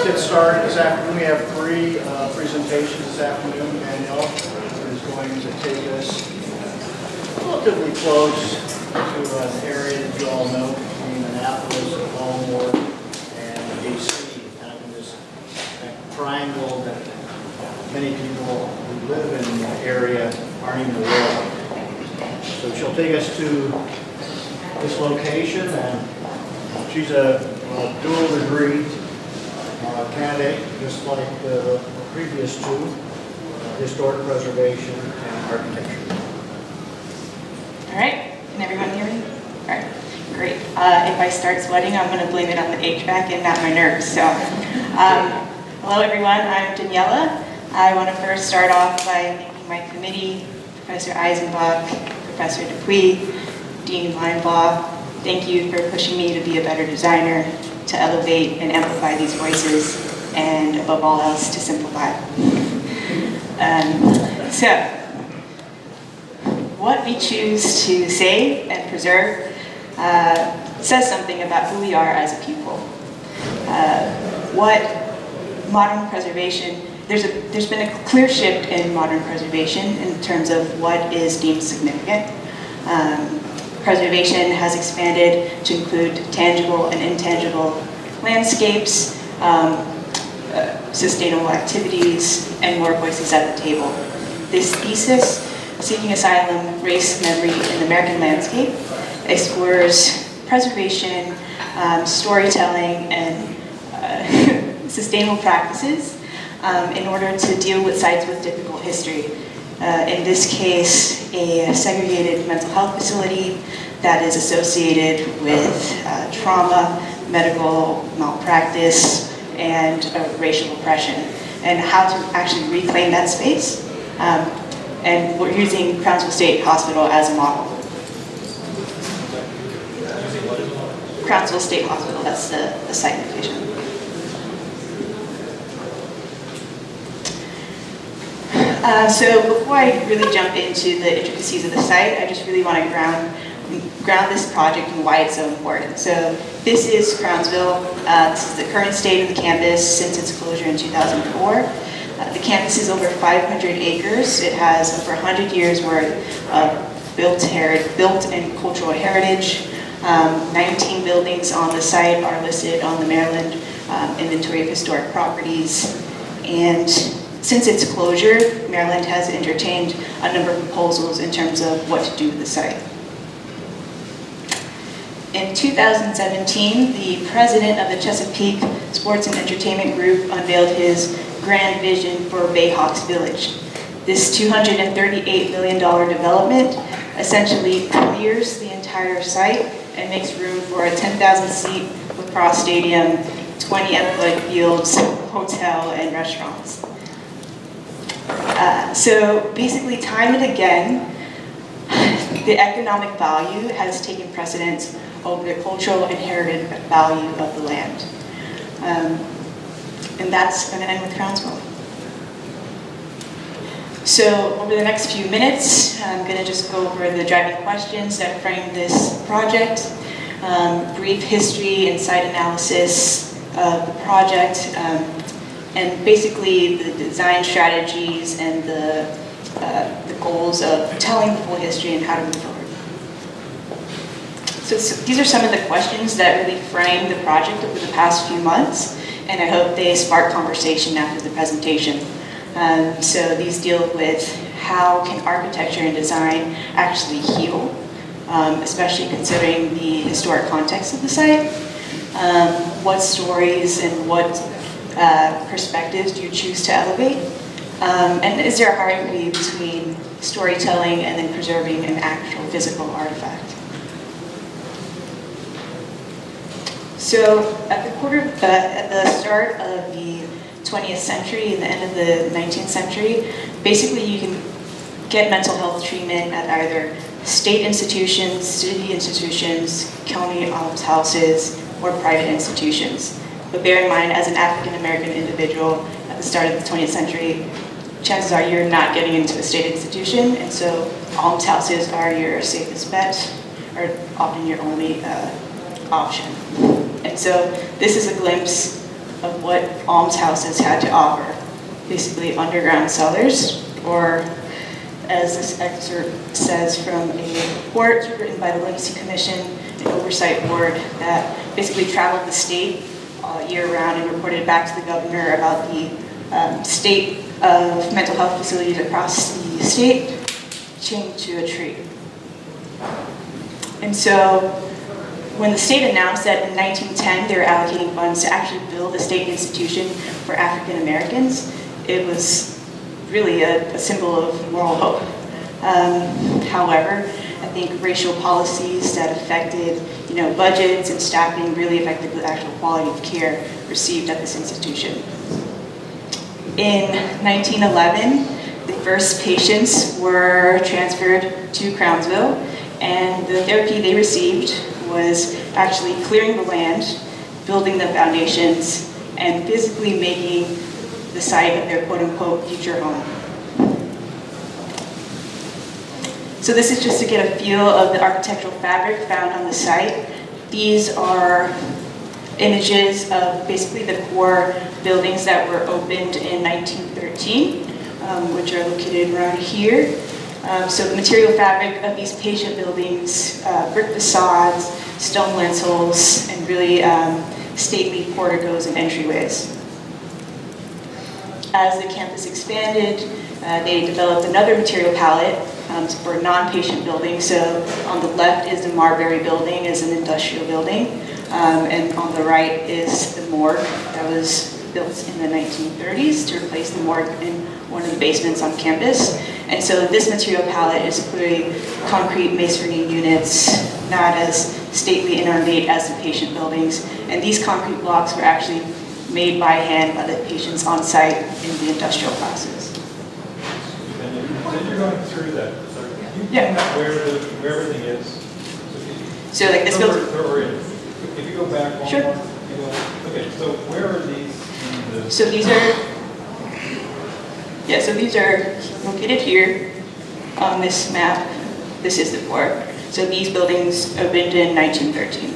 let's get started this afternoon. We have three presentations this afternoon. Daniela is going to take us relatively close to an area that you all know between Annapolis, Baltimore, and D.C. Kind of in this triangle that many people who live in the area aren't even aware of. So she'll take us to this location, and she's a dual degree candidate, just like the previous two, historic preservation and architecture. All right, can everyone hear me? All right, great. If I start sweating, I'm going to blame it on the HVAC and not my nerves. So, hello everyone, I'm Daniela. I want to first start off by thanking my committee, Professor Eisenbach, Professor Dupuy, Dean Linebaugh. Thank you for pushing me to be a better designer, to elevate and amplify these voices, and above all else, to simplify. So, what we choose to save and preserve says something about who we are as a people. What modern preservation, there's been a clear shift in modern preservation in terms of what is deemed significant. Preservation has expanded to include tangible and intangible landscapes, sustainable activities, and more voices at the table. This thesis, Seeking Asylum, Race, Memory, in the American Landscape, explores preservation, storytelling, and sustainable practices in order to deal with sites with difficult history. In this case, a segregated mental health facility that is associated with trauma, medical malpractice, and racial oppression, and how to actually reclaim that space. And we're using Crownsville State Hospital as a model. Crownsville State Hospital, that's the site location. So before I really jump into the intricacies of the site, I just really want to ground this project and why it's so important. So this is Crownsville. This is the current state of the campus since its closure in 2004. The campus is over 500 acres. It has over 100 years worth of built and cultural heritage. 19 buildings on the site are listed on the Maryland Inventory of Historic Properties. And since its closure, Maryland has entertained a number of proposals in terms of what to do with the site. In 2017, the president of the Chesapeake Sports and Entertainment Group unveiled his grand vision for Bayhawks Village. This $238 million development essentially clears the entire site and makes room for a 10,000-seat lacrosse stadium, 20 athletic fields, hotel, and restaurants. So basically, time and again, the economic value has taken precedence over the cultural and heritage value of the land. And that's going to end with Crownsville. So over the next few minutes, I'm going to just go over the driving questions that frame this project, brief history and site analysis of the project, and basically the design strategies and the goals of telling the full history and how to move forward. So these are some of the questions that really frame the project over the past few months, and I hope they spark conversation after the presentation. So these deal with how can architecture and design actually heal, especially considering the historic context of the site. What stories and what perspectives do you choose to elevate? And is there a hierarchy between storytelling and then preserving an actual physical artifact? So at the start of the 20th century and the end of the 19th century, basically you can get mental health treatment at either state institutions, city institutions, county almshouses, or private institutions. But bear in mind, as an African American individual at the start of the 20th century, chances are you're not getting into a state institution, and so almshouses are your safest bet, or often your only option. And so this is a glimpse of what almshouses had to offer, basically underground cellars, or as this excerpt says from a report written by the Legacy Commission, an oversight board that basically traveled the state year-round and reported back to the governor about the state of mental health facilities across the state, chained to a tree. And so when the state announced that in 1910 they were allocating funds to actually build a state institution for African Americans, it was really a symbol of moral hope. However, I think racial policies that affected, budgets and staffing really affected the actual quality of care received at this institution. In 1911, the first patients were transferred to Crownsville, and the therapy they received was actually clearing the land, building the foundations, and physically making the site of their quote-unquote future home. So this is just to get a feel of the architectural fabric found on the site. These are images of basically the core buildings that were opened in 1913, which are located around here. So the material fabric of these patient buildings, brick facades, stone lintels, and really stately porticos and entryways. As the campus expanded, they developed another material palette for non-patient buildings. So on the left is the Marbury building, is an industrial building, and on the right is the morgue that was built in the 1930s to replace the morgue in one of the basements on campus. And so this material palette is clearly concrete masonry units, not as stately and ornate as the patient buildings. And these concrete blocks were actually made by hand by the patients on site in the industrial classes. Then you're going through that. So you Yeah. where everything is. So like this building. If you go back one Sure. more, okay. So where are these in the? So these are located here on this map. This is the core. So these buildings opened in 1913.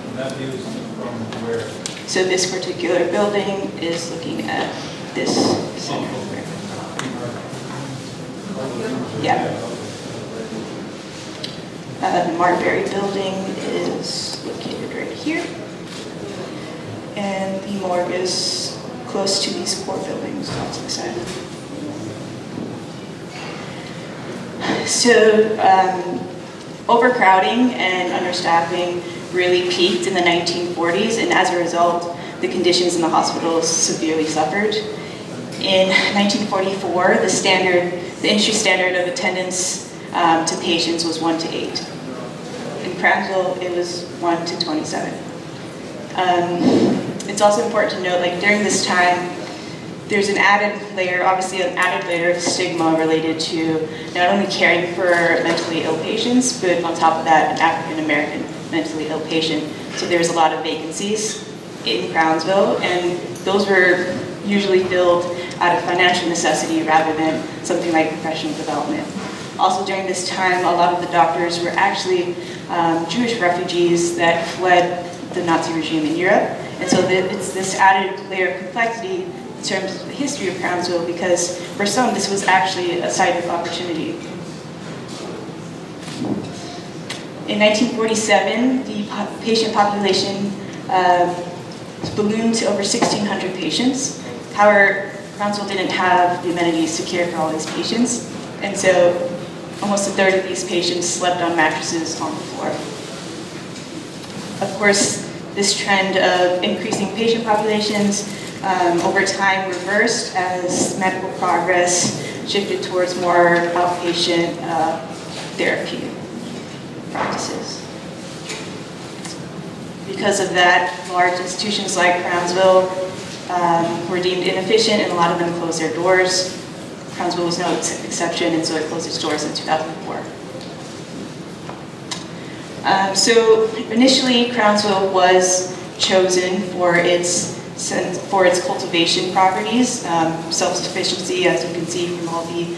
And that view is from where? So this particular building is looking at this center. Yeah. The Marbury building is located right here. And the morgue is close to these core buildings off to the side. So overcrowding and understaffing really peaked in the 1940s, and as a result, the conditions in the hospitals severely suffered. In 1944, the industry standard of attendance to patients was 1 to 8. In Crownsville, it was 1 to 27. It's also important to note, like during this time, there's an added layer of stigma related to not only caring for mentally ill patients, but on top of that, an African American mentally ill patient. So there's a lot of vacancies in Crownsville, and those were usually filled out of financial necessity rather than something like professional development. Also during this time, a lot of the doctors were actually Jewish refugees that fled the Nazi regime in Europe. And so it's this added layer of complexity in terms of the history of Crownsville, because for some this was actually a site of opportunity. In 1947, the patient population ballooned to over 1,600 patients. However, Crownsville didn't have the amenities to care for all these patients, and so almost a third of these patients slept on mattresses on the floor. Of course, this trend of increasing patient populations over time reversed as medical progress shifted towards more outpatient therapy practices. Because of that, large institutions like Crownsville were deemed inefficient, and a lot of them closed their doors. Crownsville was no exception, and so it closed its doors in 2004. So initially, Crownsville was chosen for its cultivation properties, self-sufficiency, as you can see from all the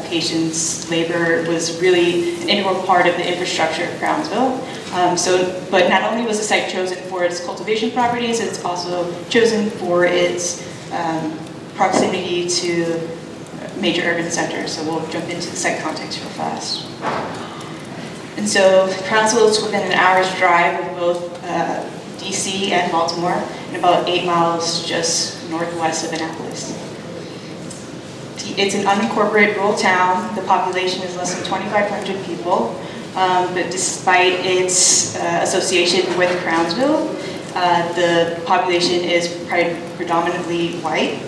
patients' labor was really an integral part of the infrastructure of Crownsville. But not only was the site chosen for its cultivation properties, it's also chosen for its proximity to major urban centers. So we'll jump into the site context real fast. And so Crownsville is within an hour's drive of both DC and Baltimore, and about 8 miles just northwest of Annapolis. It's an unincorporated rural town. The population is less than 2,500 people, but despite its association with Crownsville, the population is predominantly white,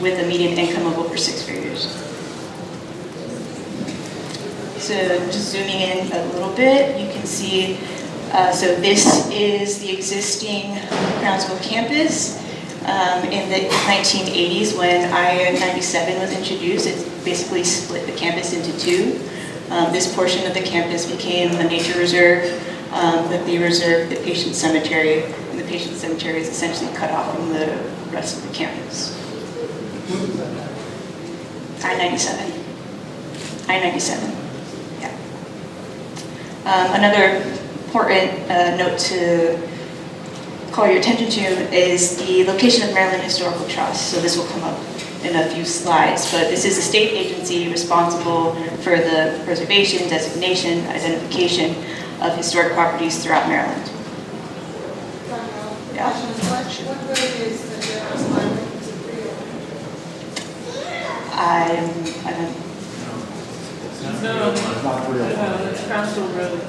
with a median income of over 6 figures. So just zooming in a little bit, you can see, so this is the existing Crownsville campus. In the 1980s, when I-97 was introduced, it basically split the campus into two. This portion of the campus became a nature reserve, but they reserved the patient cemetery, and the patient cemetery is essentially cut off from the rest of the campus. I-97. I-97, yeah. Another important note to call your attention to is the location of Maryland Historical Trust. So this will come up in a few slides, but this is a state agency responsible for the preservation, designation, identification of historic properties throughout Maryland. Yeah. What grade is the Asylum? I don't. No, it's Crownsville Road.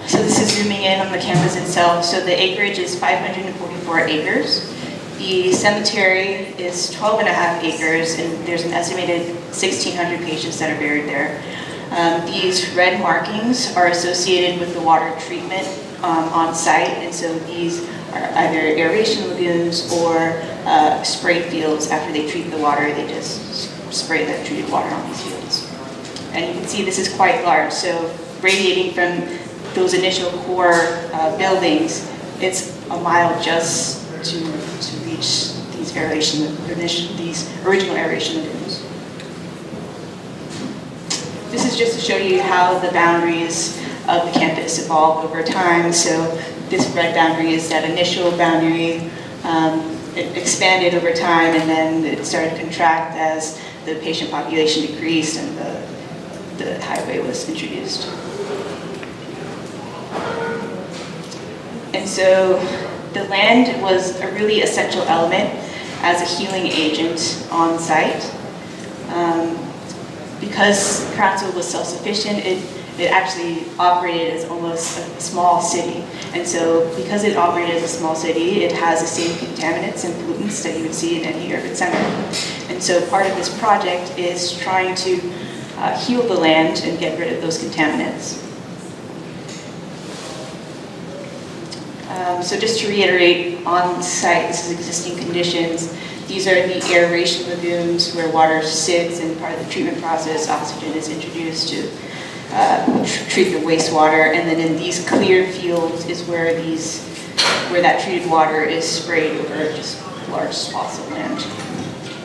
So this is zooming in on the campus itself. So the acreage is 544 acres. The cemetery is 12 and a half acres, and there's an estimated 1,600 patients that are buried there. These red markings are associated with the water treatment on site, and so these are either aeration lagoons or spray fields. After they treat the water, they just spray the treated water on these fields. And you can see this is quite large, so radiating from those initial core buildings, it's a mile just to reach these original aeration lagoons. This is just to show you how the boundaries of the campus evolved over time. So this red boundary is that initial boundary. It expanded over time, and then it started to contract as the patient population decreased and the highway was introduced. And so the land was a really essential element as a healing agent on site. Because Crownsville was self-sufficient, it actually operated as almost a small city. And so because it operated as a small city, it has the same contaminants and pollutants that you would see in any urban center. And so part of this project is trying to heal the land and get rid of those contaminants. So just to reiterate, on site, this is existing conditions. These are the aeration lagoons where water sits, and part of the treatment process, oxygen is introduced to treat the wastewater. And then in these clear fields is where that treated water is sprayed over just large swaths of land.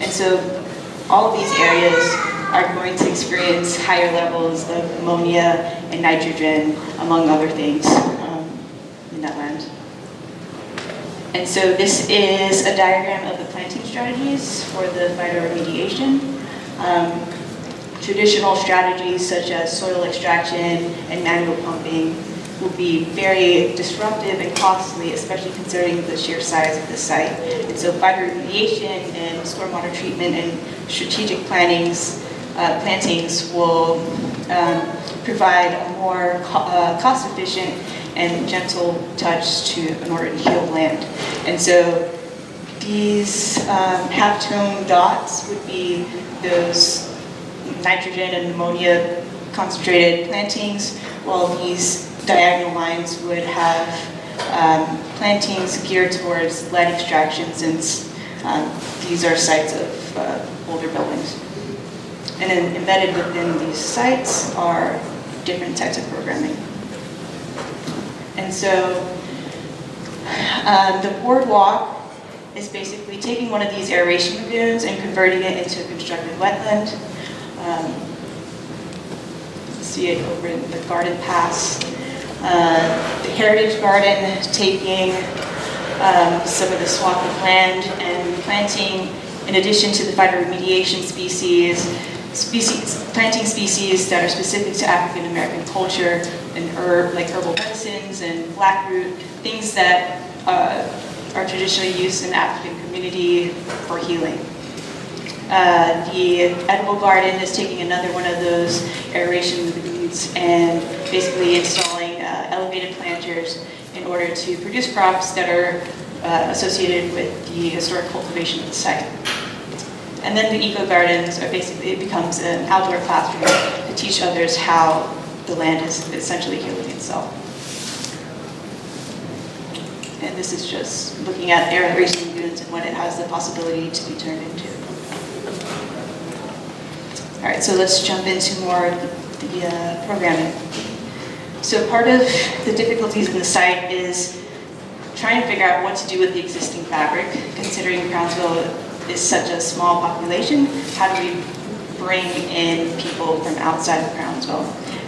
And so all of these areas are going to experience higher levels of ammonia and nitrogen, among other things, in that land. And so this is a diagram of the planting strategies for the phytoremediation. Traditional strategies such as soil extraction and manual pumping will be very disruptive and costly, especially considering the sheer size of the site. And so phytoremediation and stormwater treatment and strategic plantings will provide a more cost-efficient and gentle touch in order to heal land. And so these half-tone dots would be those nitrogen and ammonia concentrated plantings, while these diagonal lines would have plantings geared towards lead extraction, since these are sites of older buildings. And then embedded within these sites are different types of programming. And so the boardwalk is basically taking one of these aeration lagoons and converting it into a constructed wetland. See it over in the garden pass. The Heritage Garden, taking some of the swath of land and planting, in addition to the phytoremediation planting species that are specific to African American culture, and like herbal medicines and blackroot, things that are traditionally used in the African community for healing. The edible garden is taking another one of those aeration weeds and basically installing elevated planters in order to produce crops that are associated with the historic cultivation of the site. And then the eco gardens are basically, it becomes an outdoor classroom to teach others how the land is essentially healing itself. And this is just looking at aeration lagoons and what it has the possibility to be turned into. All right, so let's jump into more of the programming. So part of the difficulties in the site is trying to figure out what to do with the existing fabric, considering Brownsville is such a small population. How do we bring in people from outside of Brownsville?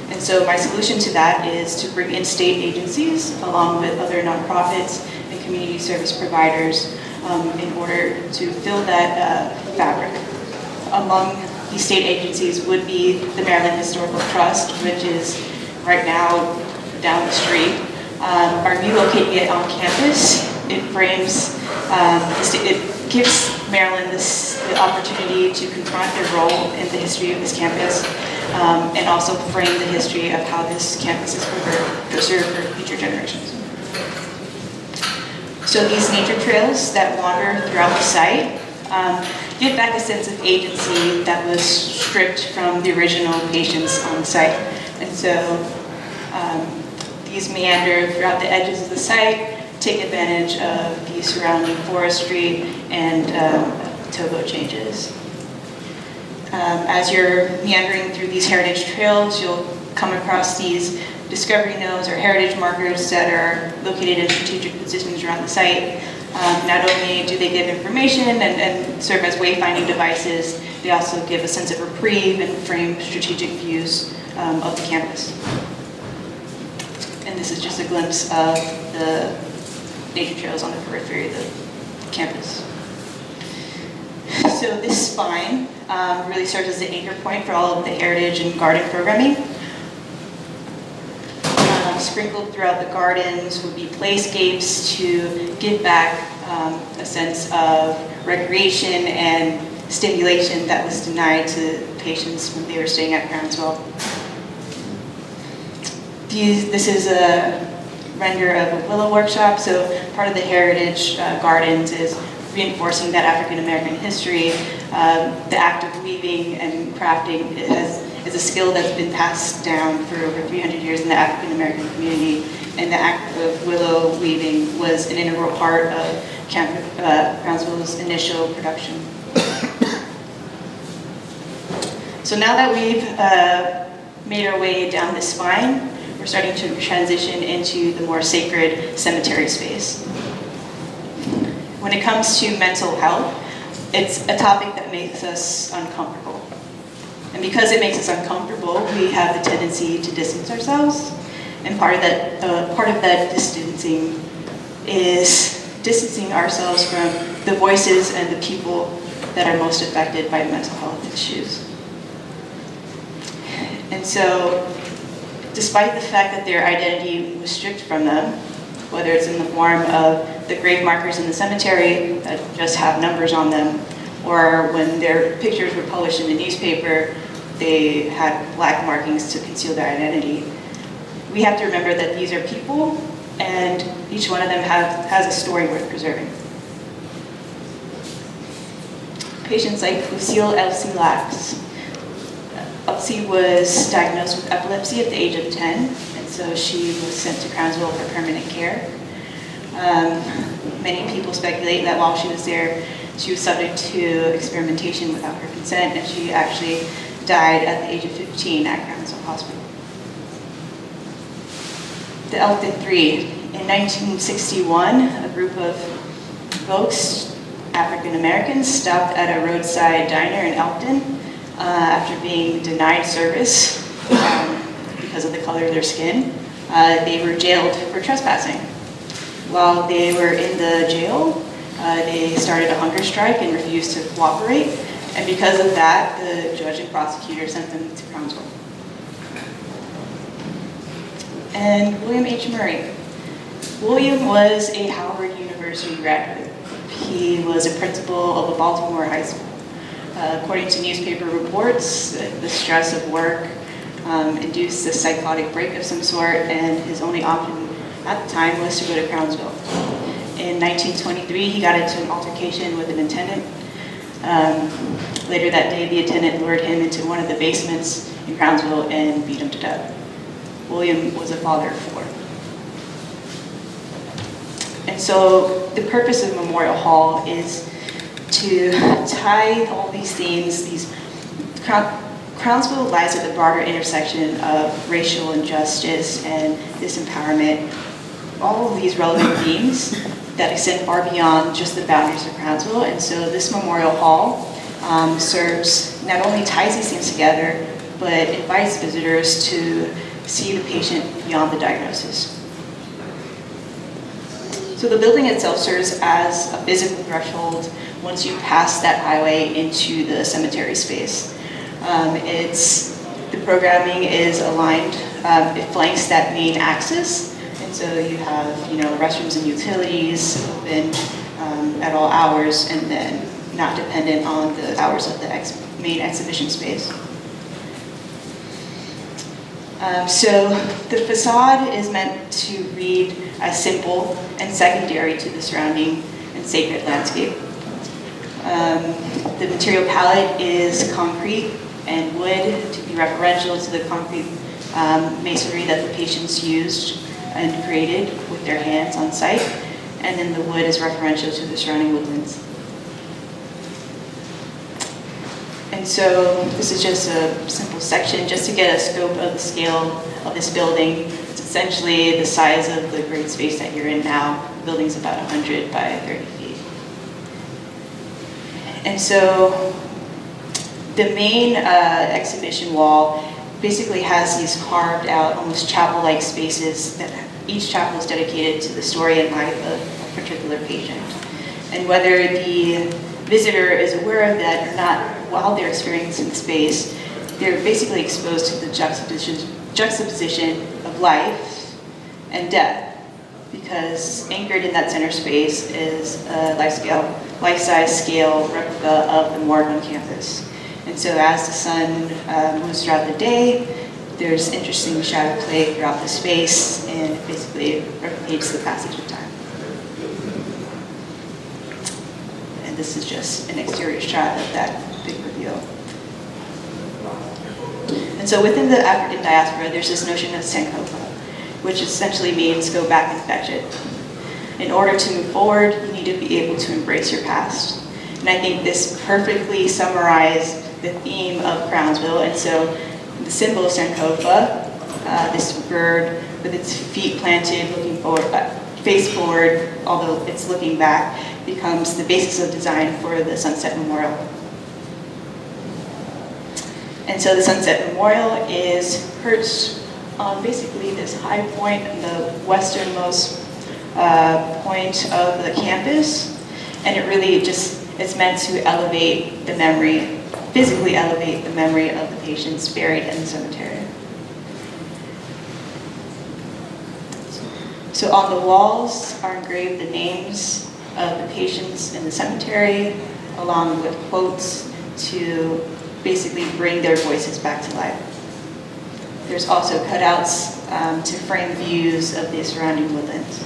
And so my solution to that is to bring in state agencies along with other nonprofits and community service providers in order to fill that fabric. Among these state agencies would be the Maryland Historical Trust, which is right now down the street. By relocating it on campus, it frames, it gives Maryland the opportunity to confront their role in the history of this campus, and also frame the history of how this campus is preserved for future generations. So these nature trails that wander throughout the site give back a sense of agency that was stripped from the original patients on the site. And so these meander throughout the edges of the site, take advantage of the surrounding forestry and towboat changes. As you're meandering through these heritage trails, you'll come across these discovery nodes or heritage markers that are located in strategic positions around the site. Not only do they give information and serve as wayfinding devices, they also give a sense of reprieve and frame strategic views of the campus. And this is just a glimpse of the nature trails on the periphery of the campus. So this spine really serves as the anchor point for all of the heritage and garden programming. Sprinkled throughout the gardens would be playscapes to give back a sense of recreation and stimulation that was denied to patients when they were staying at Brownsville. This is a render of a willow workshop. So part of the heritage gardens is reinforcing that African American history. The act of weaving and crafting is a skill that's been passed down for over 300 years in the African American community, and the act of willow weaving was an integral part of Brownsville's initial production. So now that we've made our way down this spine, we're starting to transition into the more sacred cemetery space. When it comes to mental health, it's a topic that makes us uncomfortable. And because it makes us uncomfortable, we have the tendency to distance ourselves. And part of that distancing is distancing ourselves from the voices and the people that are most affected by mental health issues. And so, despite the fact that their identity was stripped from them, whether it's in the form of the grave markers in the cemetery that just have numbers on them, or when their pictures were published in the newspaper, they had black markings to conceal their identity. We have to remember that these are people, and each one of them has a story worth preserving. Patients like Lucille Elsie Lax. Elsie was diagnosed with epilepsy at the age of 10, and so she was sent to Brownsville for permanent care. Many people speculate that while she was there, she was subject to experimentation without her consent, and she actually died at the age of 15 at Brownsville Hospital. The Elkton Three. In 1961, a group of folks, African Americans, stopped at a roadside diner in Elkton. after being denied service because of the color of their skin. They were jailed for trespassing. While they were in the jail, they started a hunger strike and refused to cooperate. And because of that, the judge and prosecutor sent them to Crownsville. And William H. Murray. William was a Howard University graduate. He was a principal of a Baltimore high school. According to newspaper reports, the stress of work induced a psychotic break of some sort, and his only option at the time was to go to Crownsville. In 1923, he got into an altercation with an attendant. Later that day, the attendant lured him into one of the basements in Crownsville and beat him to death. William was a father of 4. And so the purpose of Memorial Hall is to tie all these themes. Crownsville lies at the broader intersection of racial injustice and disempowerment. All of these relevant themes that extend far beyond just the boundaries of Crownsville. And so this Memorial Hall serves, not only ties these themes together, but invites visitors to see the patient beyond the diagnosis. So the building itself serves as a physical threshold once you pass that highway into the cemetery space. The programming is aligned, it flanks that main axis, and so you have restrooms and utilities open at all hours, and then not dependent on the hours of the main exhibition space. So the facade is meant to read as simple and secondary to the surrounding and sacred landscape. The material palette is concrete and wood to be referential to the concrete masonry that the patients used and created with their hands on site, and then the wood is referential to the surrounding woodlands. And so this is just a simple section just to get a scope of the scale of this building. It's essentially the size of the great space that you're in now. The building's about 100 by 30 feet. And so the main exhibition wall basically has these carved out, almost chapel-like spaces that each chapel is dedicated to the story and life of a particular patient. And whether the visitor is aware of that or not, while they're experiencing the space, they're basically exposed to the juxtaposition of life and death, because anchored in that center space is a life-size scale replica of the morgue on campus. And so as the sun moves throughout the day, there's interesting shadow play throughout the space, and it basically replicates the passage of time. And this is just an exterior shot of that big reveal. And so within the African diaspora, there's this notion of Sankofa, which essentially means go back and fetch it. In order to move forward, you need to be able to embrace your past. And I think this perfectly summarized the theme of Crownsville. And so the symbol of Sankofa, this bird with its feet planted, looking forward, face forward, although it's looking back, becomes the basis of design for the Sunset Memorial. And so the Sunset Memorial is perched on basically this high point, the westernmost point of the campus, and it really it's meant to elevate the memory, physically elevate the memory of the patients buried in the cemetery. So on the walls are engraved the names of the patients in the cemetery, along with quotes to basically bring their voices back to life. There's also cutouts to frame views of the surrounding woodlands.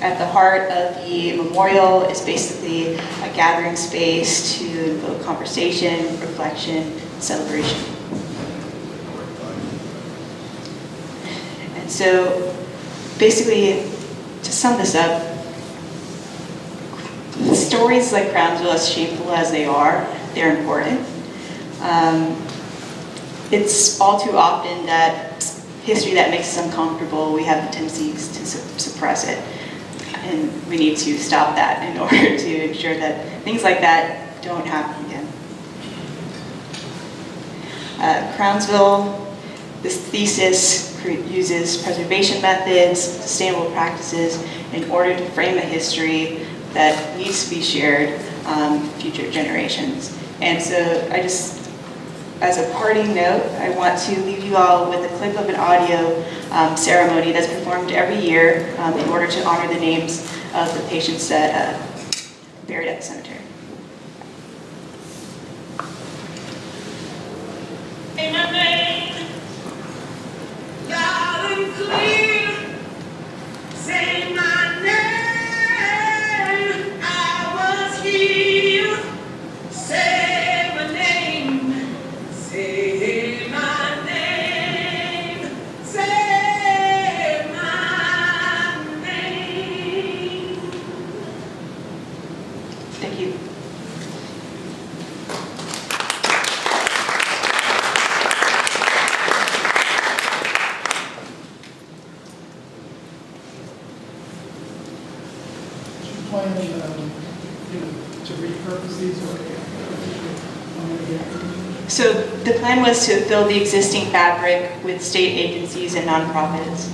At the heart of the memorial is basically a gathering space to invoke conversation, reflection, and celebration. And so basically, to sum this up, stories like Crownsville, as shameful as they are, they're important. It's all too often that history that makes us uncomfortable, we have the tendencies to suppress it. And we need to stop that in order to ensure that things like that don't happen again. Crownsville, this thesis uses preservation methods, sustainable practices in order to frame a history that needs to be shared future generations. And so I just, as a parting note, I want to leave you all with a clip of an audio ceremony that's performed every year in order to honor the names of the patients that buried at the cemetery. Say my name, loud and clear. Say my name, I was here. Say my name, say my name, say my name. Thank you. Plan to repurpose these or So the plan was to fill the existing fabric with state agencies and nonprofits.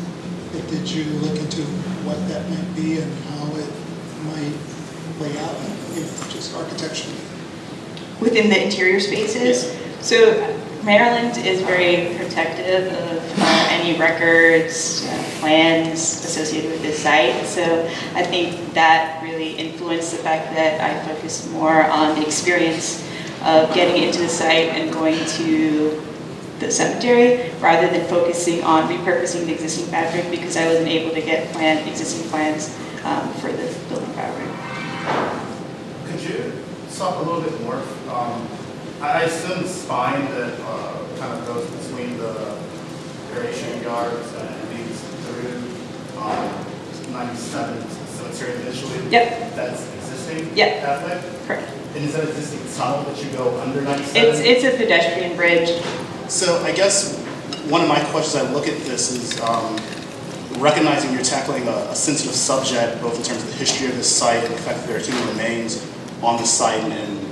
But did you look into what that might be and how it might lay out, if just architecturally? Within the interior spaces. So Maryland is very protective of any records, plans associated with this site. So I think that really influenced the fact that I focused more on the experience of getting into the site and going to the cemetery rather than focusing on repurposing the existing fabric, because I wasn't able to get existing plans for the building fabric. Could you talk a little bit more? I assume the spine that kind of goes between the aeration yards and leads through 97 cemetery initially. Yep. That's existing. Yep. Pathway. Correct. And is that existing tunnel that you go under 97? It's a pedestrian bridge. So I guess one of my questions I look at this is recognizing you're tackling a sensitive subject, both in terms of the history of this site and the fact that there are human remains on the site, and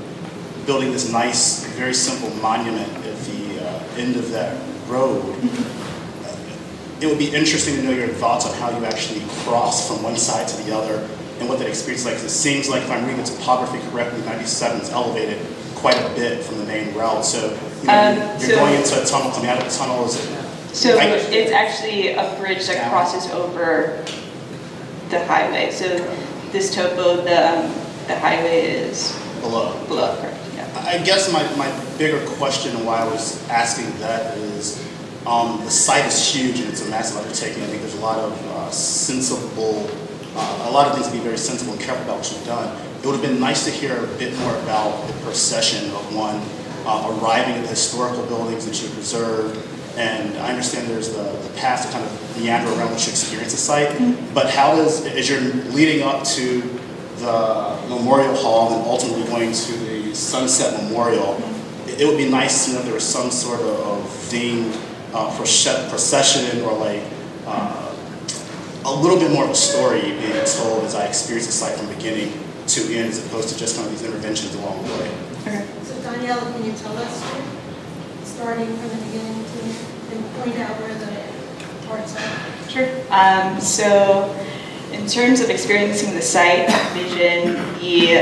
building this nice, very simple monument at the end of that road. It would be interesting to know your thoughts on how you actually cross from one side to the other and what that experience is like. 'Cause it seems like, if I'm reading the topography correctly, 97 is elevated quite a bit from the main route. So you're going into a tunnel, coming out of the tunnel. Is it? So it's actually a bridge that crosses over the highway. So this topo, the highway is Below. below, correct? Yeah. I guess my bigger question and why I was asking that is the site is huge and it's a massive undertaking. I think there's a lot of a lot of things to be very sensible and careful about what you've done. It would have been nice to hear a bit more about the procession of one arriving at the historical buildings that you preserved. And I understand there's the path to kind of meander around what you experience the site. Mm-hmm. But how does, as you're leading up to the Memorial Hall and ultimately going to the Sunset Memorial, it would be nice to know if there was some sort of themed procession or like a little bit more of a story being told as I experience the site from beginning to end, as opposed to just kind of these interventions along the way. Okay. So Daniela, can you tell us, starting from the beginning and point out where the parts are? Sure. So in terms of experiencing the site, envision the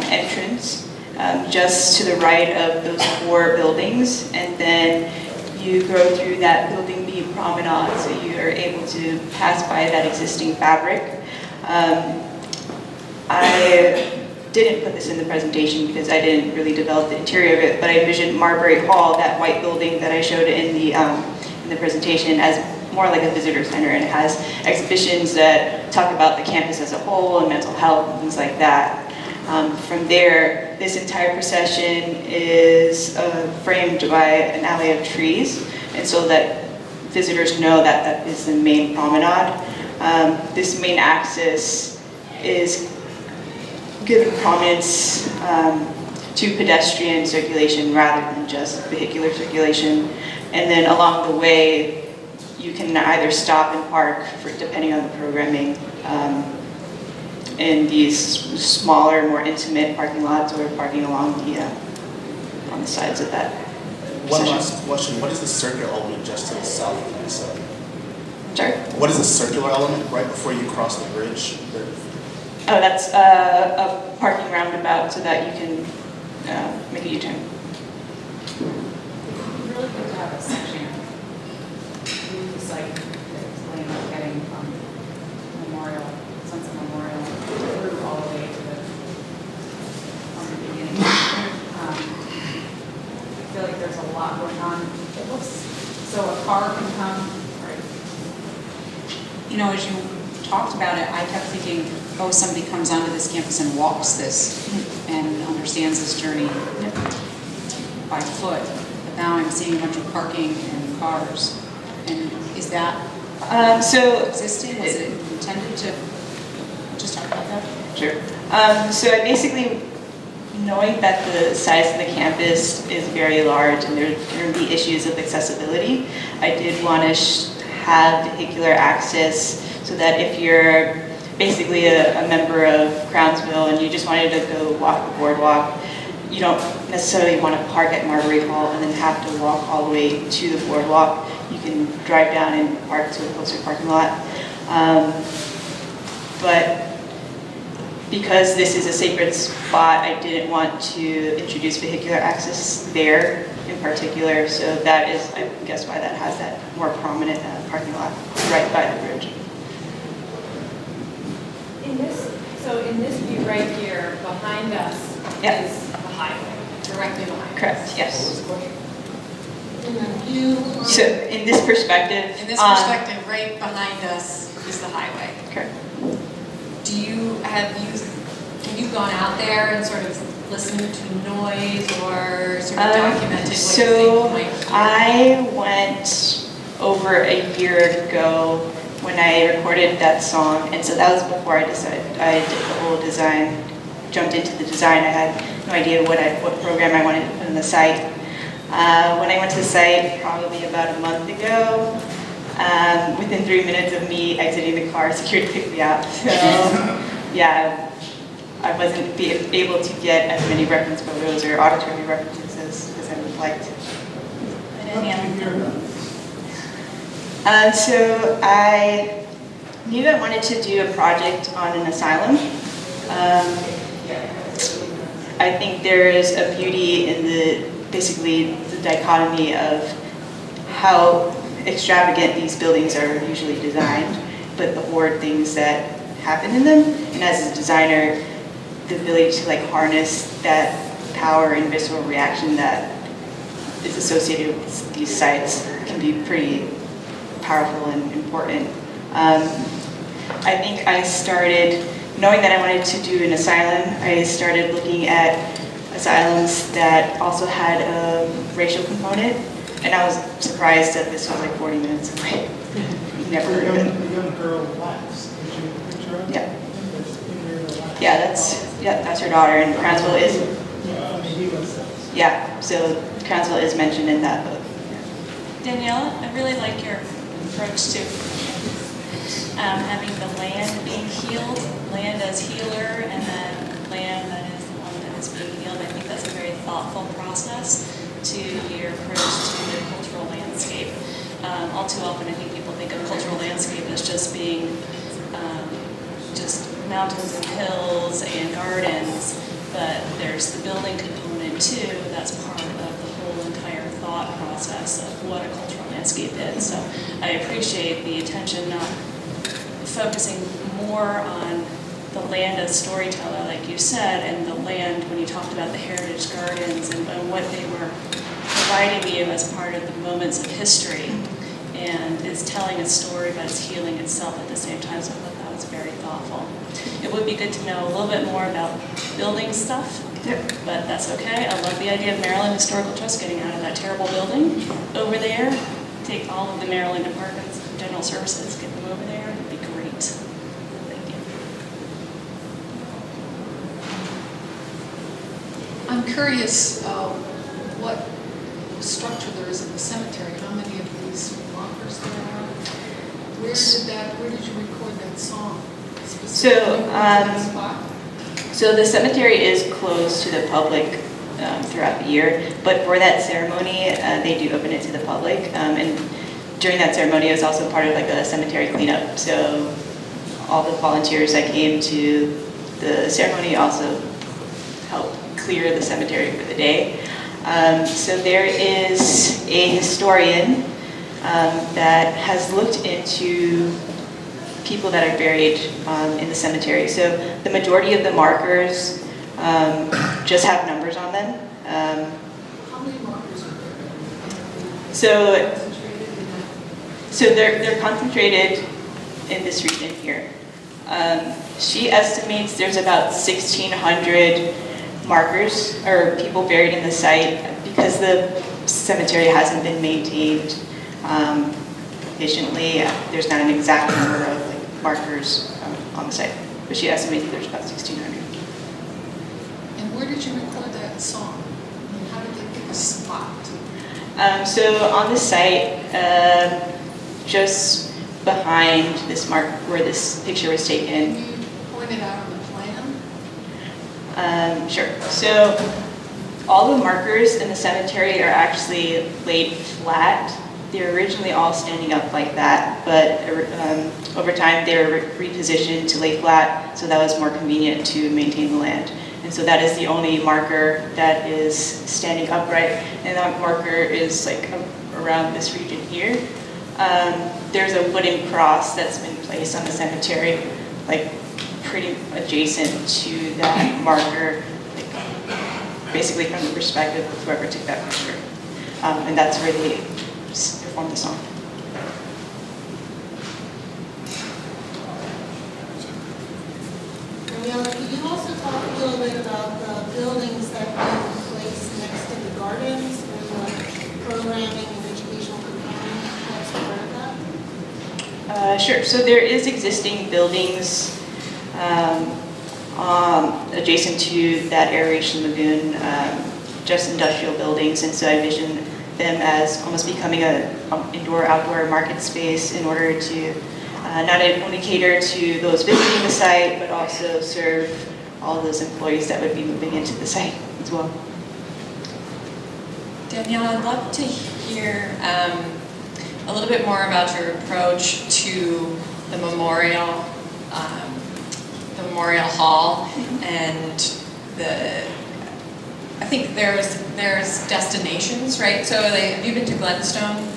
entrance just to the right of those 4 buildings, and then you go through that building B promenade, so you are able to pass by that existing fabric. I didn't put this in the presentation because I didn't really develop the interior of it, but I envisioned Marbury Hall, that white building that I showed in the presentation, as more like a visitor center, and it has exhibitions that talk about the campus as a whole and mental health and things like that. From there, this entire procession is framed by an alley of trees, and so that visitors know that that is the main promenade. This main axis is giving prominence to pedestrian circulation rather than just vehicular circulation. And then along the way, you can either stop and park, depending on the programming, in these smaller, more intimate parking lots, or parking along on the sides of that. One session. last question. What is the circular element just to the south of the side? Sorry? What is the circular element right before you cross the bridge? Oh, that's a parking roundabout so that you can make a U-turn. Really good to have a section through the site that explains getting from Memorial, Sunset Memorial, through all the way to from the beginning. I feel like there's a lot going on. It looks, so a car can come, right? You know, as you talked about it, I kept thinking, oh, somebody comes onto this campus and walks this and understands this journey by foot. But now I'm seeing a bunch of parking and cars. And is that existing? Was it intended to just talk about that? Sure. So I basically, knowing that the size of the campus is very large and there are going to be issues of accessibility, I did want to have vehicular access so that if you're basically a member of Crownsville and you just wanted to go walk the boardwalk, you don't necessarily want to park at Marbury Hall and then have to walk all the way to the boardwalk. You can drive down and park to a closer parking lot. But because this is a sacred spot, I didn't want to introduce vehicular access there in particular. So that is, I guess, why that has that more prominent parking lot right by the bridge. In this view right here, behind us Yeah. is the highway, directly behind us. Correct, yes. In the view. So in this perspective. In this perspective, right behind us is the highway. Correct. Have you gone out there and sort of listened to noise or sort of documented what So you think you might hear? I went over a year ago when I recorded that song, and so that was before I decided I did the whole design, jumped into the design. I had no idea what program I wanted to put on the site. When I went to the site probably about a month ago, within 3 minutes of me exiting the car, security picked me up. So yeah, I wasn't able to get as many reference photos or auditory references as I would have liked. So I knew I wanted to do a project on an asylum. I think there is a beauty in basically the dichotomy of how extravagant these buildings are usually designed, but the horrid things that happen in them. And as a designer, the ability to harness that power and visceral reaction that is associated with these sites can be pretty powerful and important. I think I started, knowing that I wanted to do an asylum, I started looking at asylums that also had a racial component, and I was surprised that this was 40 minutes away. Never heard of it. The young girl laughs. Did you picture her? Yeah. Yeah. That's her daughter, and Crownsville is, From the Hilo cells. yeah, so Crownsville is mentioned in that book. Daniela, I really like your approach to having the land being healed, land as healer, and then land that is the one that is being healed. I think that's a very thoughtful process to your approach to the cultural landscape. All too often, I think people think of cultural landscape as just being just mountains and hills and gardens, but there's the building component too. That's part of the whole entire thought process of what a cultural landscape is. So I appreciate the attention, not focusing more on the land as storyteller, like you said, and the land when you talked about the heritage gardens and what they were providing you as part of the moments of history, and is telling a story but it's healing itself at the same time. So I thought that was very thoughtful. It would be good to know a little bit more about building stuff, but that's okay. I love the idea of Maryland Historical Trust getting out of that terrible building over there. Take all of the Maryland departments, general services, get them over there. It'd be great. Thank you. I'm curious what structure there is in the cemetery, how many of these markers there are. Where did you record that song? So the cemetery is closed to the public throughout the year. But for that ceremony, they do open it to the public. And during that ceremony, it was also part of like a cemetery cleanup. So all the volunteers that came to the ceremony also helped clear the cemetery for the day. So there is a historian that has looked into people that are buried in the cemetery. So the majority of the markers just have numbers on them. How many markers are there? So they're concentrated in this region here. She estimates there's about 1,600 markers or people buried in the site because the cemetery hasn't been maintained efficiently. There's not an exact number of markers on the site, but she estimates there's about 1,600. And where did you record that song? And how did they pick a spot? So on the site, just behind this mark where this picture was taken. Can you point it out on the plan? Sure. So all the markers in the cemetery are actually laid flat. They're originally all standing up like that, but over time they were repositioned to lay flat, so that was more convenient to maintain the land. And so that is the only marker that is standing upright, and that marker is like around this region here. There's a wooden cross that's been placed on the cemetery, like pretty adjacent to that marker, like, basically from the perspective of whoever took that picture. And that's where they performed the song. Daniela, could you also talk a little bit about the buildings that are in place next to the gardens and the programming and educational component that's part of that? Sure. So there is existing buildings adjacent to that aeration lagoon, just industrial buildings, and so I envision them as almost becoming an indoor-outdoor market space in order to not only cater to those visiting the site, but also serve all those employees that would be moving into the site as well. Daniela, I'd love to hear a little bit more about your approach to the memorial hall, and I think there's destinations, right? So have you been to Glenstone?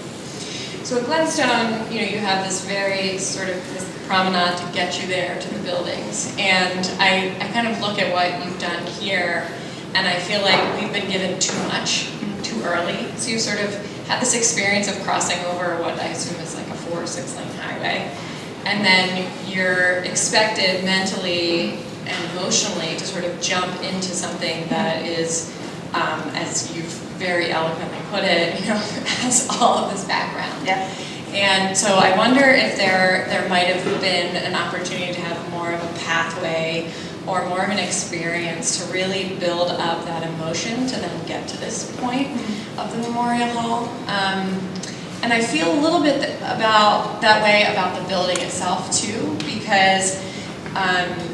So at Glenstone, you have this very sort of this promenade to get you there to the buildings, and I kind of look at what you've done here, and I feel like we've been given too much too early. So you sort of had this experience of crossing over what I assume is like a 4 or 6 lane highway, and then you're expected mentally and emotionally to sort of jump into something that is, as you've very eloquently put it, has all of this background. Yeah. And so I wonder if there might have been an opportunity to have more of a pathway or more of an experience to really build up that emotion to then get to this point of the Memorial Hall. And I feel a little bit about that way about the building itself too, because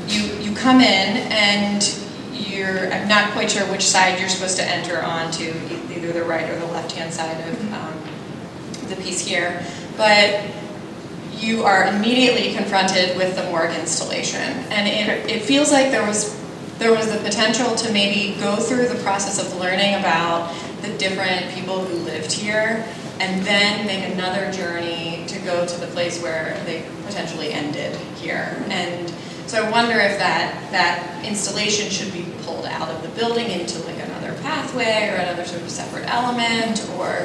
you come in and I'm not quite sure which side you're supposed to enter onto, either the right or the left-hand side of the piece here, but you are immediately confronted with the morgue installation, and it feels like there was the potential to maybe go through the process of learning about the different people who lived here, and then make another journey to go to the place where they potentially ended here. And so I wonder if that installation should be pulled out of the building into like another pathway or another sort of separate element, or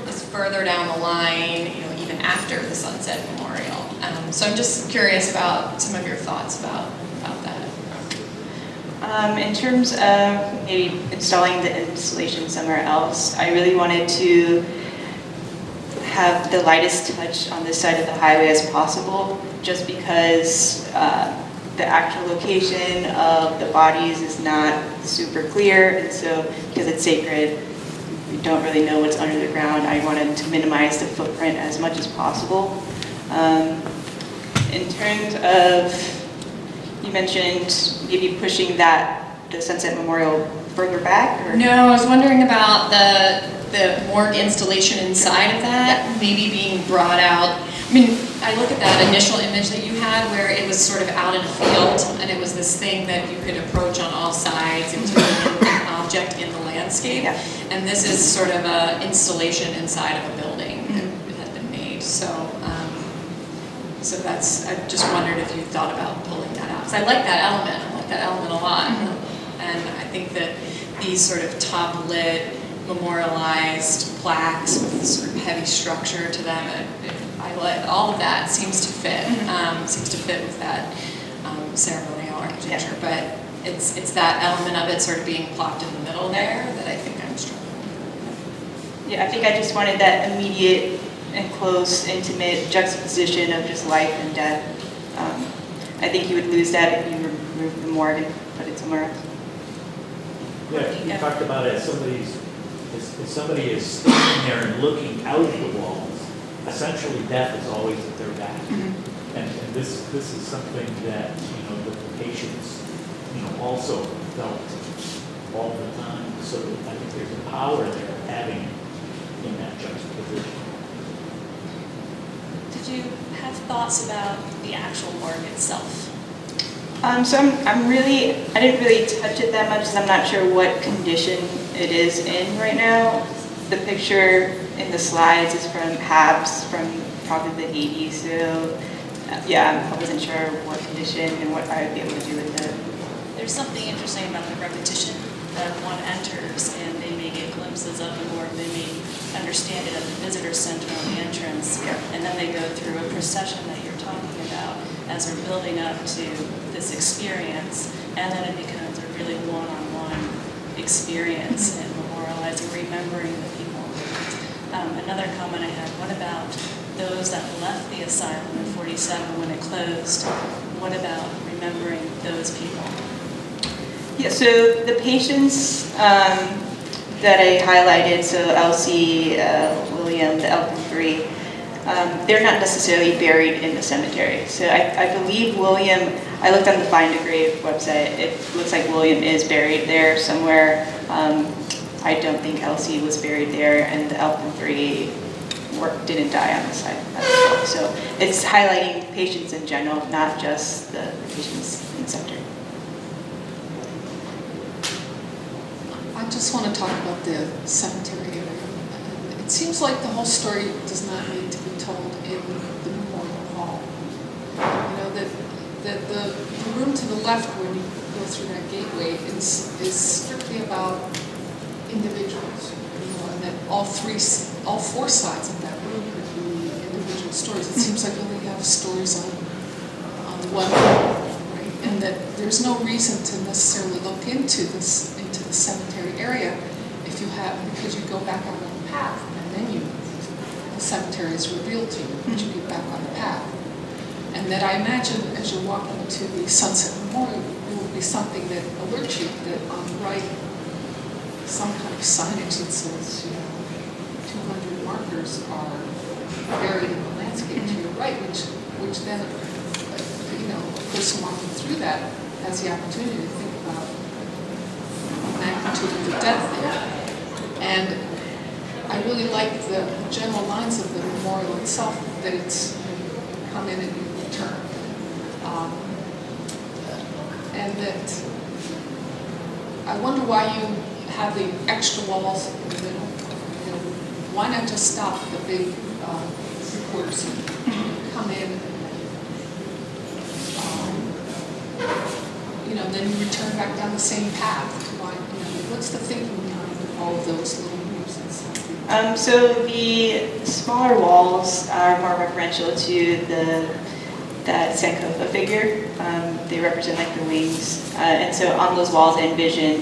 is further down the line, even after the Sunset Memorial. So I'm just curious about some of your thoughts about that. In terms of maybe installing the installation somewhere else, I really wanted to have the lightest touch on this side of the highway as possible, just because the actual location of the bodies is not super clear, and so because it's sacred, we don't really know what's under the ground. I wanted to minimize the footprint as much as possible. In terms of, you mentioned maybe pushing the Sunset Memorial further back? Or? No, I was wondering about the morgue installation inside of that, maybe being brought out. I mean, I look at that initial image that you had where it was sort of out in a field and it was this thing that you could approach on all sides. It was really an object in the landscape. Yeah. And this is sort of an installation inside of a building that had been made. So, so I just wondered if you thought about pulling that out. Because I like that element. I like that element a lot. And I think that these sort of top-lit, memorialized plaques with this sort of heavy structure to them, I like all of that seems to fit. Seems to fit with that ceremonial architecture. But it's that element of it sort of being plopped in the middle there that I think I'm struggling with. Yeah, I think I just wanted that immediate and close, intimate juxtaposition of just life and death. I think you would lose that if you removed the morgue and put it somewhere else. Yeah, you talked about it as somebody is standing there and looking out of the walls. Essentially, death is always at their back. And this is something that, the patients, also felt all the time. So I think there's a power there having it in that juxtaposition. Did you have thoughts about the actual morgue itself? So I didn't really touch it that much because I'm not sure what condition it is in right now. The picture in the slides is from Habs from probably the 80s. So yeah, I wasn't sure what condition and what I would be able to do with it. There's something interesting about the repetition that one enters and they may get glimpses of the morgue, they may understand it at the visitor center on the entrance, and then they go through a procession that you're talking about as they're building up to this experience, and then it becomes a really one-on-one experience and memorializing, remembering the people. Another comment I had, what about those that left the asylum in 47 when it closed? What about remembering those people? Yeah, so the patients that I highlighted, so Elsie, William, the Elton three, they're not necessarily buried in the cemetery. So I believe William, I looked on the Find a Grave website, it looks like William is buried there somewhere. I don't think Elsie was buried there, and the Elton three didn't die on the site. So it's highlighting patients in general, not just the patients in the cemetery. I just want to talk about the cemetery area. It seems like the whole story does not need to be told in the memorial hall. That the room to the left when you go through that gateway is strictly about individuals. And that all four sides of that room could be individual stories. It seems like you only have stories on one wall, right? And that there's no reason to necessarily look into the cemetery area because you go back out on the path and then the cemetery is revealed to you, but you get back on the path. And that I imagine as you're walking to the Sunset Memorial, there will be something that alerts you that on the right, some kind of signage that says, 200 markers are buried in the landscape to your right, which then, a person walking through that has the opportunity to think about the magnitude of the death there. And I really like the general lines of the memorial itself, that it's come in and you return. And that I wonder why you have the extra walls in the middle. Why not just stop at the big reporters and come in, then you return back down the same path? What's the thinking behind all of those little moves and stuff? So the smaller walls are more referential to that Sankofa figure. They represent like the wings. And so on those walls I envision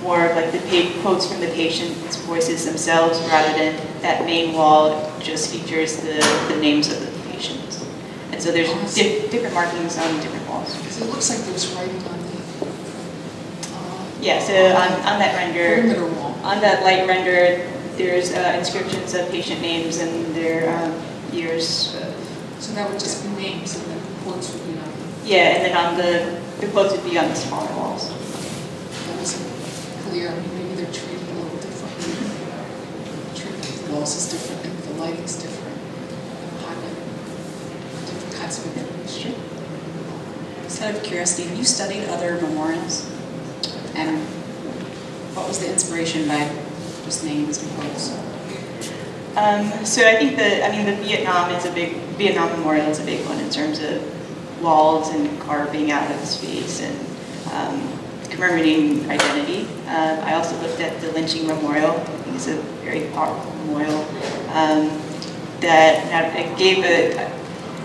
more of like the quotes from the patient's voices themselves rather than that main wall just features the names of the patients. And so there's different markings on different walls. Because it looks like there's writing on the yeah, so on that render, perimeter wall. On that light render, there's inscriptions of patient names and their years. So that would just be names, and then the quotes would be on. Yeah, and then on the quotes would be on the smaller walls. That earlier, I mean, maybe they're treated a little differently. Treatment of the walls is different, and the lighting's different, highlighting different kinds of information. Just out of curiosity, have you studied other memorials? And what was the inspiration by just names and quotes? So I think the Vietnam Memorial is a big one in terms of walls and carving out of space and commemorating identity. I also looked at the Lynching Memorial. I think it's a very powerful memorial that gave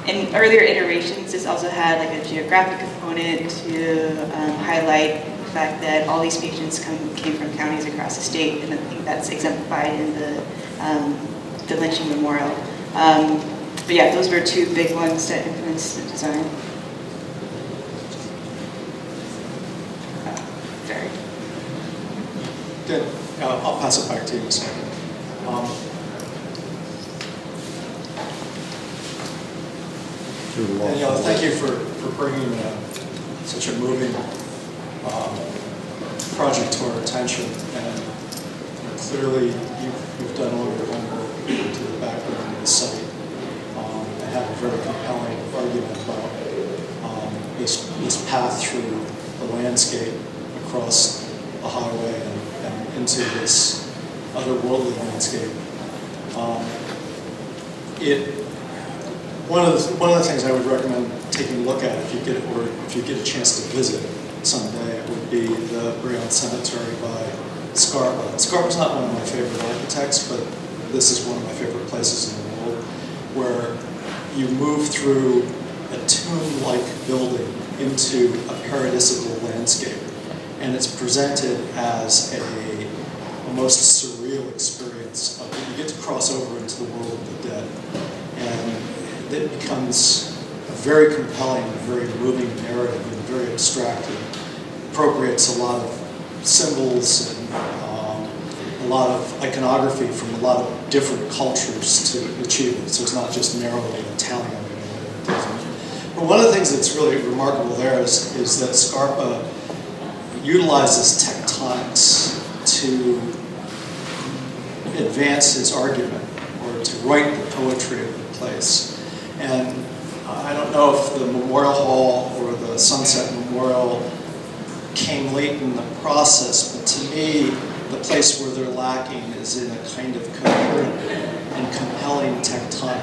in earlier iterations, this also had like a geographic component to highlight the fact that all these patients came from counties across the state, and I think that's exemplified in the Lynching Memorial. But yeah, those were two big ones that influenced the design. Sorry. Good. I'll pass it back to you in a second. Daniela, thank you for bringing such a moving project to our attention. And clearly, you've done all your homework into the background of the site and have a very compelling argument about this path through the landscape across the highway and into this otherworldly landscape. One of the things I would recommend taking a look at if you get a chance to visit someday would be the Breon Cemetery by Scarpa. Scarpa's not one of my favorite architects, but this is one of my favorite places in the world, where you move through a tomb-like building into a paradisical landscape, and it's presented as a almost surreal experience. You get to cross over into the world of the dead, and it becomes a very compelling, very moving narrative, and very abstracted. Appropriates a lot of symbols and a lot of iconography from a lot of different cultures to achieve it. So it's not just narrowly Italian. But one of the things that's really remarkable there is that Scarpa utilizes tectonics to advance his argument or to write the poetry of the place. And I don't know if the Memorial Hall or the Sunset Memorial came late in the process, but to me, the place where they're lacking is in a kind of coherent and compelling tectonic.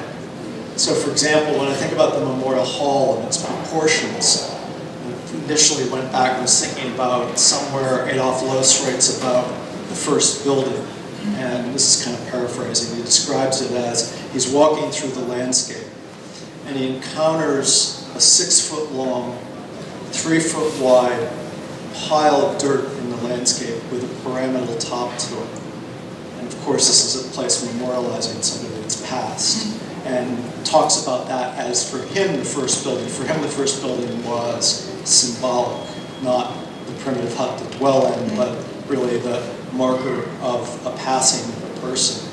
So for example, when I think about the Memorial Hall and its proportions, I initially went back and was thinking about somewhere Adolf Loos writes about the first building. And this is kind of paraphrasing. He describes it as he's walking through the landscape and he encounters a 6-foot-long, 3-foot-wide pile of dirt in the landscape with a pyramidal top to it. And of course, this is a place memorializing something that's past. And talks about that as, for him, the first building. For him, the first building was symbolic, not the primitive hut to dwell in, but really the marker of a passing of a person.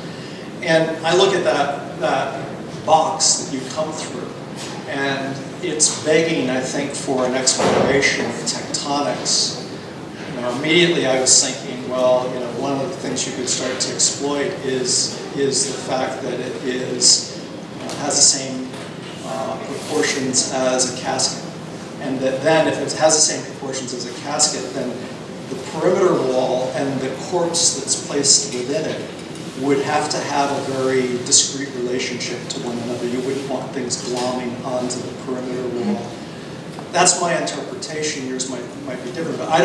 And I look at that box that you come through, and it's begging, I think, for an exploration of tectonics. Immediately I was thinking, well, one of the things you could start to exploit is the fact that it has the same proportions as a casket, and that then, if it has the same proportions as a casket, then the perimeter wall and the corpse that's placed within it would have to have a very discrete relationship to one another. You wouldn't want things glomming onto the perimeter wall. That's my interpretation. Yours might be different, but I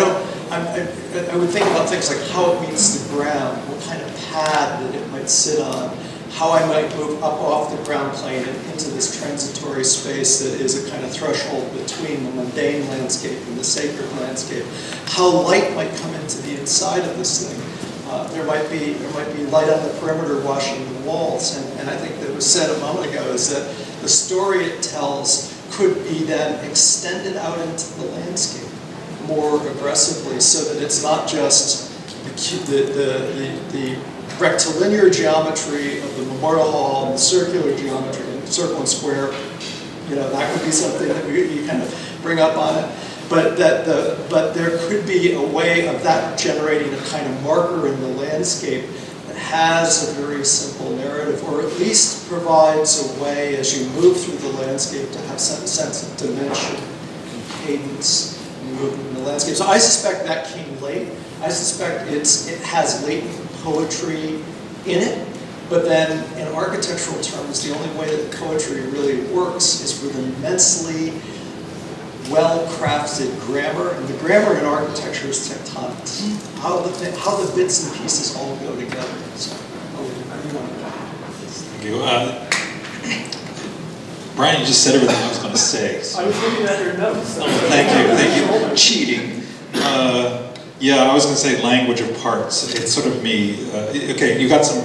would think about things like how it meets the ground, what kind of pad that it might sit on, how I might move up off the ground plane and into this transitory space that is a kind of threshold between the mundane landscape and the sacred landscape. How light might come into the inside of this thing. There might be light on the perimeter washing the walls, and I think that was said a moment ago is that the story it tells could be then extended out into the landscape more aggressively, so that it's not just the rectilinear geometry of the Memorial Hall and the circular geometry, and circle and square. That could be something that you kind of bring up on it. but but there could be a way of that generating a kind of marker in the landscape that has a very simple narrative, or at least provides a way as you move through the landscape to have some sense of dimension and cadence and movement in the landscape. So I suspect that came late. I suspect it has latent poetry in it, but then in architectural terms, the only way that poetry really works is with an immensely well-crafted grammar, and the grammar in architecture is tectonics. How the bits and pieces all go together. So, Thank you. Brian, you just said everything I was going to say. So. I was looking at your notes. Thank you. Cheating. Yeah, I was going to say language of parts. It's sort of me. Okay, you got some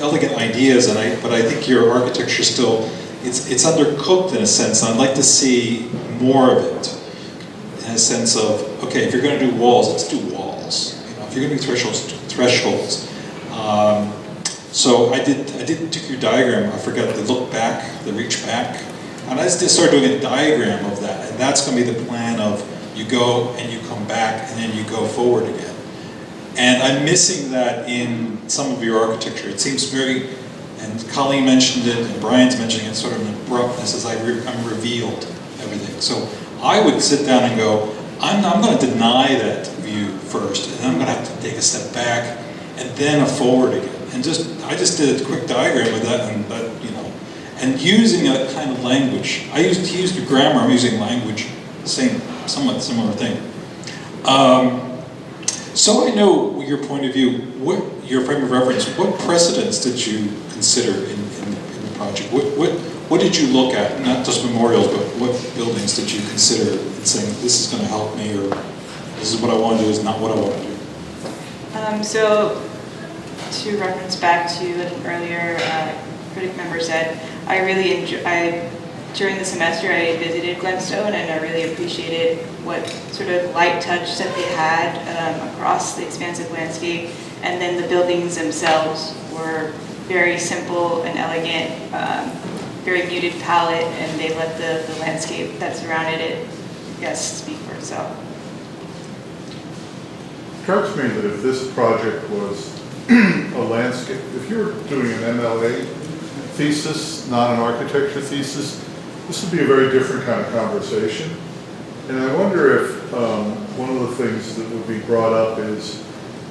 elegant ideas, but I think your architecture still, it's undercooked in a sense. I'd like to see more of it, in a sense of, okay, if you're going to do walls, let's do walls. You know, if you're going to do thresholds, do thresholds. So I took your diagram. I forgot the look back, the reach back, and I just started doing a diagram of that, and that's going to be the plan of you go and you come back and then you go forward again. And I'm missing that in some of your architecture. It seems very, and Colleen mentioned it, and Brian's mentioning it, sort of an abruptness as I'm revealed everything. So I would sit down and go, I'm going to deny that view first, and I'm going to have to take a step back and then a forward again. And I just did a quick diagram of that, and using that kind of language. He used your grammar, I'm using language, somewhat similar thing. So I know your point of view, your frame of reference, what precedents did you consider in the project? What did you look at? Not just memorials, but what buildings did you consider in saying, this is going to help me, or this is what I want to do, is not what I want to do? So, to reference back to an earlier critic member said, I really during the semester I visited Glenstone, and I really appreciated what sort of light touch that they had across the expansive landscape, and then the buildings themselves were very simple and elegant, very muted palette, and they let the landscape that surrounded it, speak for itself. It strikes me that if this project was a landscape, if you're doing an MLA thesis, not an architecture thesis, this would be a very different kind of conversation. And I wonder if one of the things that would be brought up is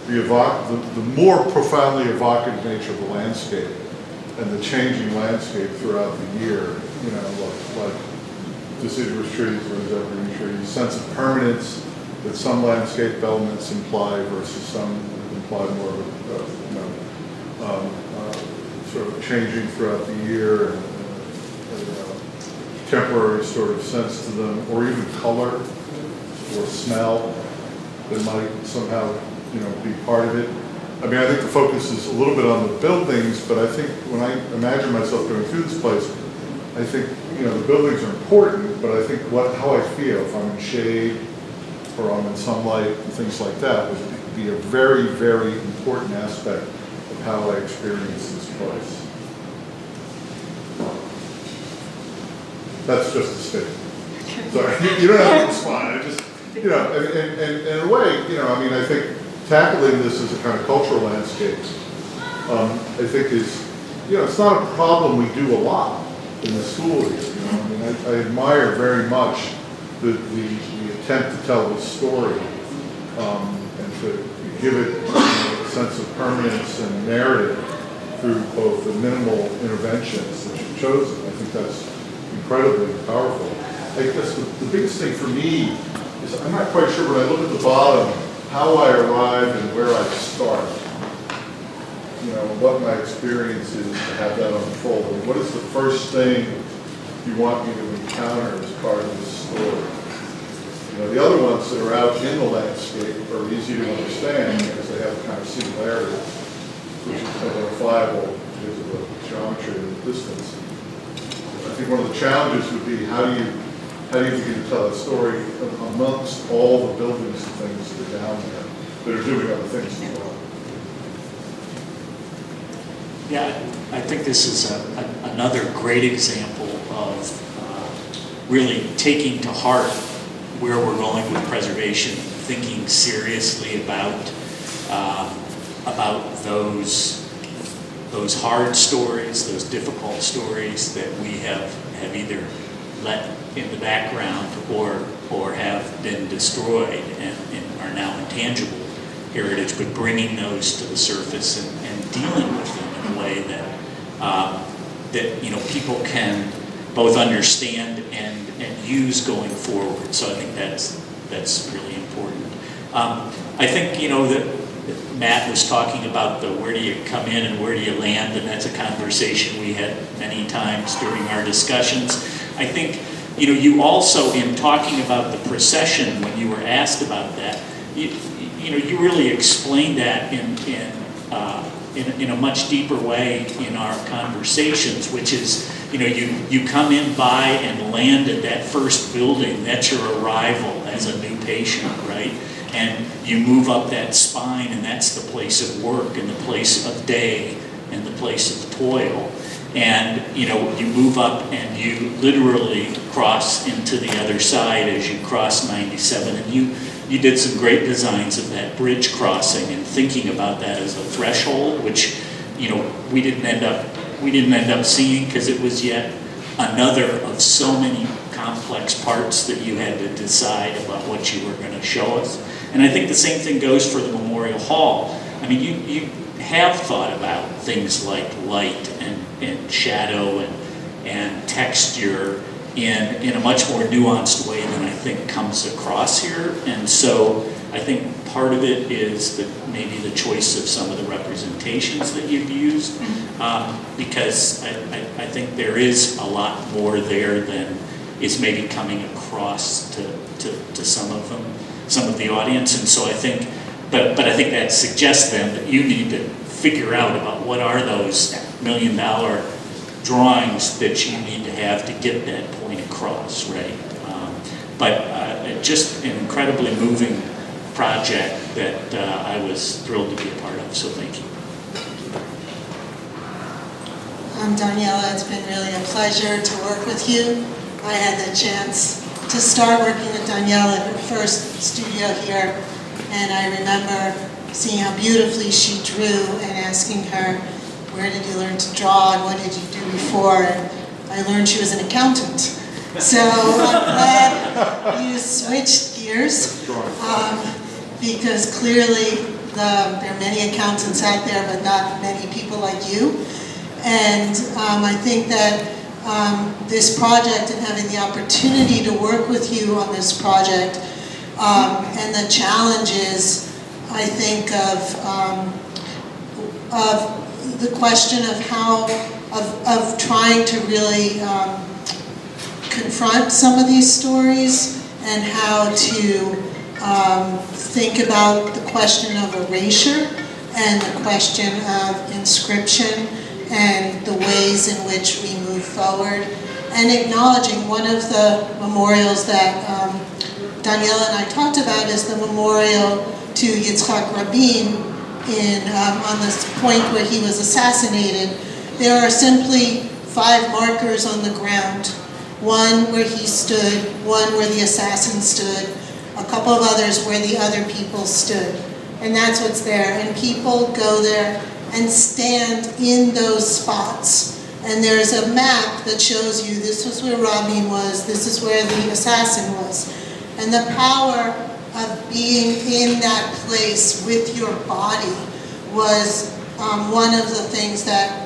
the more profoundly evocative nature of the landscape and the changing landscape throughout the year, like deciduous trees versus evergreen trees, sense of permanence that some landscape elements imply versus some imply more of sort of changing throughout the year, and temporary sort of sense to them, or even color or smell that might somehow be part of it. I mean, I think the focus is a little bit on the buildings, but I think when I imagine myself going through this place, I think the buildings are important, but I think how I feel, if I'm in shade or I'm in sunlight and things like that, would be a very, very important aspect of how I experience this place. That's just a statement. Sorry, you don't have to respond. I just, and in a way, I mean, I think tackling this as a kind of cultural landscape, I think is, it's not a problem we do a lot in the school here. I mean, I admire very much the attempt to tell this story and to give it a sense of permanence and narrative through both the minimal interventions that you've chosen. I think that's incredibly powerful. I guess the biggest thing for me is I'm not quite sure when I look at the bottom how I arrive and where I start. What my experience is to have that unfold. And what is the first thing you want me to encounter as part of this story? The other ones that are out in the landscape are easy to understand because they have a kind of similarity, which is identifiable because of the geometry and the distance. I think one of the challenges would be how do you begin to tell a story amongst all the buildings and things that are down there that are doing other things as well. Yeah, I think this is another great example of really taking to heart where we're going with preservation, thinking seriously about those hard stories, those difficult stories that we have either let in the background or have been destroyed and are now intangible heritage, but bringing those to the surface and dealing with them in a way that people can both understand and use going forward. So I think that's really important. I think that Matt was talking about the where do you come in and where do you land, and that's a conversation we had many times during our discussions. I think you also, in talking about the procession, when you were asked about that, you really explained that in a much deeper way in our conversations, which is you come in by and land at that first building. That's your arrival as a new patient, right? And you move up that spine, and that's the place of work and the place of day and the place of toil. And you move up and you literally cross into the other side as you cross 97. And you did some great designs of that bridge crossing and thinking about that as a threshold, which we didn't end up seeing because it was yet another of so many complex parts that you had to decide about what you were going to show us. And I think the same thing goes for the Memorial Hall. I mean, you have thought about things like light and shadow and texture in a much more nuanced way than I think comes across here. And so I think part of it is maybe the choice of some of the representations that you've used, because I think there is a lot more there than is maybe coming across to some of the audience. And so I think, but I think that suggests then that you need to figure out about what are those $1 million drawings that you need to have to get that point across, right? But just an incredibly moving project that I was thrilled to be a part of, so thank you. I'm Daniela. It's been really a pleasure to work with you. I had the chance to start working with Daniela at her first studio here, and I remember seeing how beautifully she drew and asking her, where did you learn to draw and what did you do before? And I learned she was an accountant. So I'm glad you switched gears, because clearly there are many accountants out there, but not many people like you. And I think that this project and having the opportunity to work with you on this project and the challenges, I think, of the question of how, of trying to really confront some of these stories and how to think about the question of erasure and the question of inscription and the ways in which we move forward, and acknowledging one of the memorials that Daniela and I talked about is the memorial to Yitzhak Rabin on this point where he was assassinated. There are simply 5 markers on the ground, one where he stood, one where the assassin stood, a couple of others where the other people stood. And that's what's there. And people go there and stand in those spots. And there's a map that shows you this was where Rabin was, this is where the assassin was. And the power of being in that place with your body was one of the things that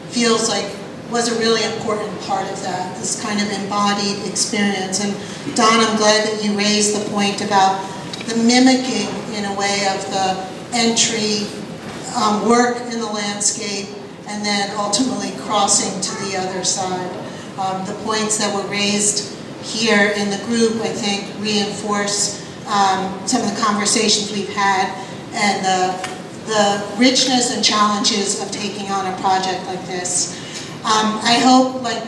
feels like was a really important part of that, this kind of embodied experience. And Don, I'm glad that you raised the point about the mimicking, in a way, of the entry, work in the landscape, and then ultimately crossing to the other side. The points that were raised here in the group, I think, reinforce some of the conversations we've had and the richness and challenges of taking on a project like this. I hope, like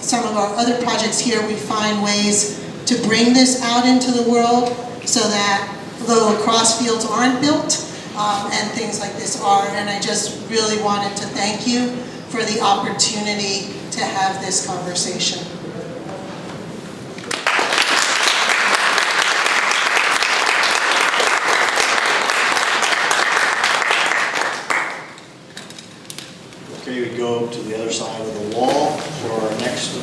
some of our other projects here, we find ways to bring this out into the world so that the lacrosse fields aren't built and things like this are. And I just really wanted to thank you for the opportunity to have this conversation. go to the other side of the wall for our next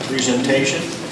presentation.